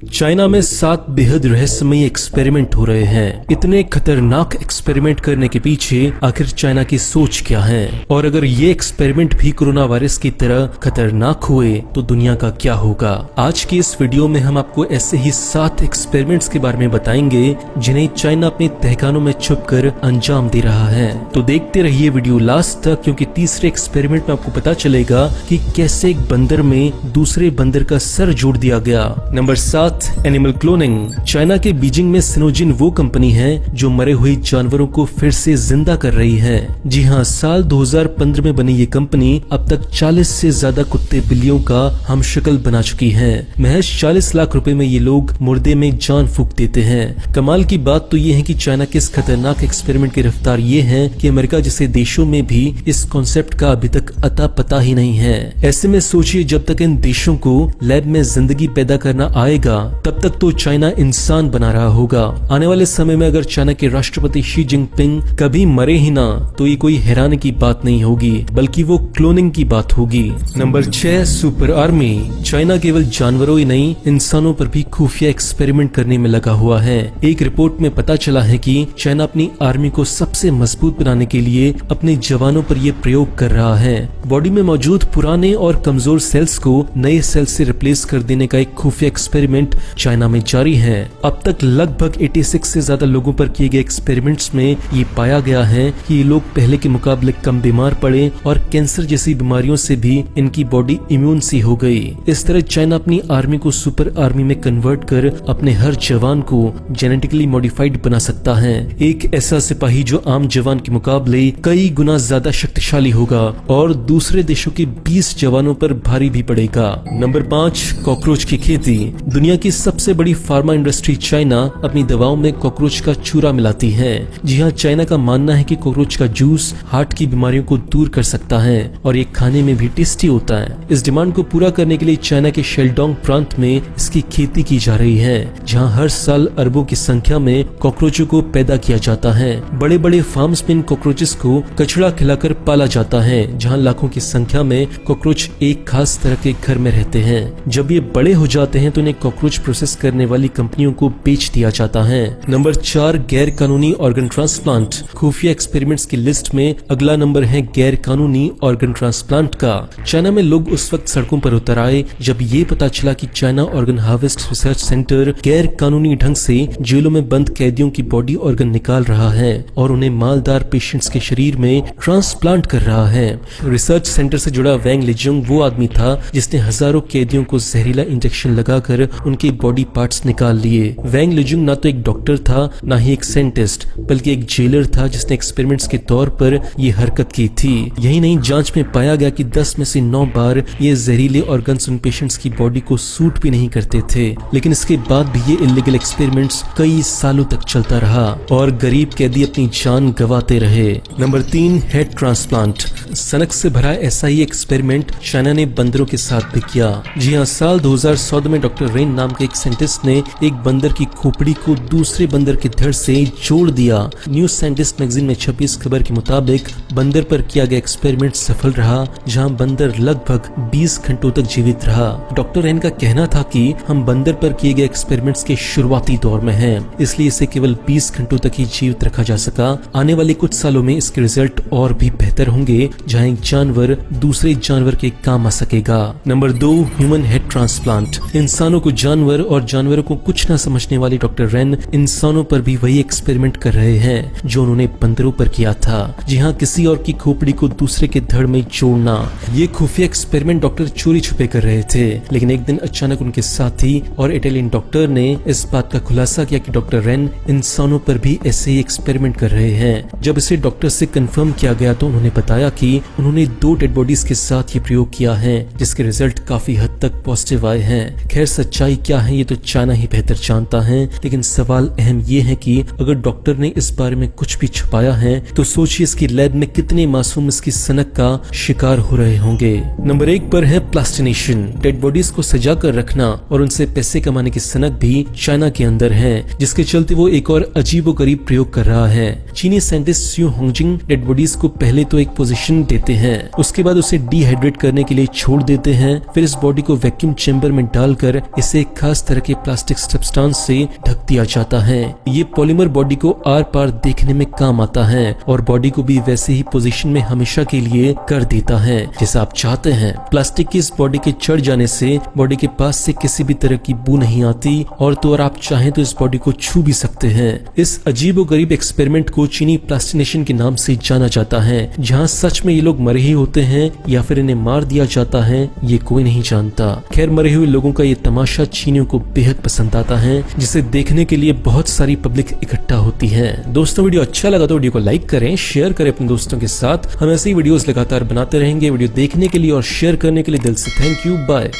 China में 7 बेहद रहस्यमयी एक्सपेरिमेंट हो रहे हैं। इतने खतरनाक एक्सपेरिमेंट करने के पीछे आखिर चाइना की सोच क्या है, और अगर ये एक्सपेरिमेंट भी कोरोना वायरस की तरह खतरनाक हुए तो दुनिया का क्या होगा। आज की इस वीडियो में हम आपको ऐसे ही 7 एक्सपेरिमेंट्स के बारे में बताएंगे जिन्हें चाइना अपने तहखानों में छुपकर अंजाम दे रहा है। तो देखते रहिए वीडियो लास्ट तक, क्योंकि तीसरे एक्सपेरिमेंट में आपको पता चलेगा कि कैसे एक बंदर में दूसरे बंदर का सर जोड़ दिया गया। Number 7, animal cloning. चाइना के बीजिंग में सिनोजिन वो कंपनी है जो मरे हुए जानवरों को फिर से जिंदा कर रही है। जी हाँ, साल 2015 में बनी ये कंपनी अब तक 40 से ज्यादा कुत्ते बिल्लियों का हमशक्ल बना चुकी है। महज 40 लाख रुपए में ये लोग मुर्दे में जान फूंक देते हैं। कमाल की बात तो ये है कि चाइना के इस खतरनाक एक्सपेरिमेंट की रफ्तार ये है कि अमेरिका जैसे देशों में भी इस कॉन्सेप्ट का अभी तक अता पता ही नहीं है। ऐसे में सोचिए, जब तक इन देशों को लैब में जिंदगी पैदा करना आएगा तब तक तो चाइना इंसान बना रहा होगा। आने वाले समय में अगर चाइना के राष्ट्रपति शी जिनपिंग कभी मरे ही ना तो ये कोई हैरानी की बात नहीं होगी, बल्कि वो क्लोनिंग की बात होगी। Number 6, super army. चाइना केवल जानवरों ही नहीं, इंसानों पर भी खुफिया एक्सपेरिमेंट करने में लगा हुआ है। एक रिपोर्ट में पता चला है कि चाइना अपनी आर्मी को सबसे मजबूत बनाने के लिए अपने जवानों पर यह प्रयोग कर रहा है। बॉडी में मौजूद पुराने और कमजोर सेल्स को नए सेल्स से रिप्लेस कर देने का एक खुफिया एक्सपेरिमेंट चाइना में जारी है। अब तक लगभग 86 से ज्यादा लोगों पर किए गए एक्सपेरिमेंट्स में ये पाया गया है कि ये लोग पहले के मुकाबले कम बीमार पड़े और कैंसर जैसी बीमारियों से भी इनकी बॉडी इम्यून सी हो गई। इस तरह चाइना अपनी आर्मी को सुपर आर्मी में कन्वर्ट कर अपने हर जवान को जेनेटिकली मॉडिफाइड बना सकता है। एक ऐसा सिपाही जो आम जवान के मुकाबले कई गुना ज्यादा शक्तिशाली होगा और दूसरे देशों के 20 जवानों पर भारी भी पड़ेगा। नंबर 5, कॉकरोच की खेती। दुनिया की सबसे बड़ी फार्मा इंडस्ट्री चाइना अपनी दवाओं में कॉकरोच का चूरा मिलाती है। जी हाँ, चाइना का मानना है कि कॉकरोच का जूस हार्ट की बीमारियों को दूर कर सकता है और ये खाने में भी टेस्टी होता है। इस डिमांड को पूरा करने के लिए चाइना के शेल्डोंग प्रांत में इसकी खेती की जा रही है, जहाँ हर साल अरबों की संख्या में कॉकरोचों को पैदा किया जाता है। बड़े बड़े फार्म्स में इन कॉकरोचेस को कचड़ा खिलाकर पाला जाता है, जहाँ लाखों की संख्या में कॉकरोच एक खास तरह के घर में रहते हैं। जब ये बड़े हो जाते हैं तो इन्हें कॉकरोच प्रोसेस करने वाली कंपनियों को बेच दिया जाता है। नंबर 4, गैर कानूनी ऑर्गन ट्रांसप्लांट। खुफिया एक्सपेरिमेंट्स की लिस्ट में अगला नंबर है गैर कानूनी ऑर्गन ट्रांसप्लांट का। चाइना में लोग उस वक्त सड़कों पर उतर आए जब ये पता चला कि China organ harvest research centre गैर कानूनी ढंग से जेलों में बंद कैदियों की बॉडी ऑर्गन निकाल रहा है और उन्हें मालदार पेशेंट्स के शरीर में ट्रांसप्लांट कर रहा है। रिसर्च सेंटर से जुड़ा वैंग लिजुंग वो आदमी था जिसने हजारों कैदियों को जहरीला इंजेक्शन लगाकर उनके बॉडी पार्ट्स निकाल लिए। वैंग लिजुंग ना तो एक डॉक्टर था ना ही एक साइंटिस्ट, बल्कि एक जेलर था जिसने एक्सपेरिमेंट्स के तौर पर ये हरकत की थी। यही नहीं, जांच में पाया गया कि 10 में से 9 बार ये जहरीले ऑर्गन्स उन पेशेंट्स की बॉडी को सूट भी नहीं करते थे। लेकिन इसके बाद भी ये इलीगल एक्सपेरिमेंट्स कई सालों तक चलता रहा और गरीब कैदी अपनी जान गंवाते रहे। Number 3, head transplant. सनक से भरा ऐसा ही एक्सपेरिमेंट चाइना ने बंदरों के साथ भी किया। जी हाँ, साल 2014 में डॉक्टर रेन नाम के एक साइंटिस्ट ने एक बंदर की खोपड़ी को दूसरे बंदर के धड़ से जोड़ दिया। न्यूज साइंटिस्ट मैगजीन में छपी इस खबर के मुताबिक बंदर पर किया गया एक्सपेरिमेंट सफल रहा, जहां बंदर लगभग 20 घंटों तक जीवित रहा। डॉक्टर रेन का कहना था कि हम बंदर पर किए गए एक्सपेरिमेंट्स के शुरुआती दौर में हैं, इसलिए इसे केवल 20 घंटों तक ही जीवित रखा जा सका। आने वाले कुछ सालों में इसके रिजल्ट और भी बेहतर होंगे, जहां एक जानवर दूसरे जानवर के काम आ सकेगा। Number 2, human head transplant. इंसानों को जानवर और जानवरों को कुछ न समझने वाले डॉक्टर रेन इंसानों पर भी वही एक्सपेरिमेंट कर रहे हैं जो उन्होंने बंदरों पर किया था। जी हाँ, किसी और की खोपड़ी को दूसरे के धड़ में जोड़ना। ये खुफिया एक्सपेरिमेंट डॉक्टर चोरी छुपे कर रहे थे, लेकिन एक दिन अचानक उनके साथी और इटालियन डॉक्टर ने इस बात का खुलासा किया कि डॉक्टर रेन इंसानों पर भी ऐसे ही एक्सपेरिमेंट कर रहे हैं। जब इसे डॉक्टर से कंफर्म किया गया तो उन्होंने बताया कि उन्होंने 2 डेड बॉडीज के साथ ये प्रयोग किया है, जिसके रिजल्ट काफी हद तक पॉजिटिव आए हैं। खैर, सच्चाई क्या है ये तो चाइना ही बेहतर जानता है, लेकिन सवाल अहम ये है कि अगर डॉक्टर ने इस बारे में कुछ भी छुपाया है तो सोचिए इसकी लैब में कितने मासूम इसकी सनक का शिकार हो रहे होंगे। नंबर 1 पर है प्लास्टिनेशन। डेड बॉडीज को सजा कर रखना और उनसे पैसे कमाने की सनक भी चाइना के अंदर है, जिसके चलते वो एक और अजीबोगरीब प्रयोग कर रहा है। चीनी साइंटिस्ट स्यू होंगजिंग डेड बॉडीज को पहले तो एक पोजीशन इंजेक्शन देते हैं। उसके बाद उसे डिहाइड्रेट करने के लिए छोड़ देते हैं। फिर इस बॉडी को वैक्यूम चेंबर में डालकर इसे एक खास तरह के प्लास्टिक सब्सटेंस से ढक दिया जाता है। ये पॉलीमर बॉडी को आर पार देखने में काम आता है और बॉडी को भी वैसे ही पोजीशन में हमेशा के लिए कर देता है जैसा आप चाहते हैं। प्लास्टिक की इस बॉडी के चढ़ जाने से बॉडी के पास से किसी भी तरह की बू नहीं आती और तो और आप चाहें तो इस बॉडी को छू भी सकते हैं। इस अजीबोगरीब एक्सपेरिमेंट को चीनी प्लास्टिनेशन के नाम से जाना जाता है, जहां सच में ये लोग मरे ही होते हैं या फिर इन्हें मार दिया जाता है, ये कोई नहीं जानता। खैर, मरे हुए लोगों का ये तमाशा चीनियों को बेहद पसंद आता है, जिसे देखने के लिए बहुत सारी पब्लिक इकट्ठा होती है। दोस्तों, वीडियो अच्छा लगा तो वीडियो को लाइक करें, शेयर करें अपने दोस्तों के साथ। हम ऐसे ही वीडियोस लगातार बनाते रहेंगे। वीडियो देखने के लिए और शेयर करने के लिए दिल से थैंक यू। बाय।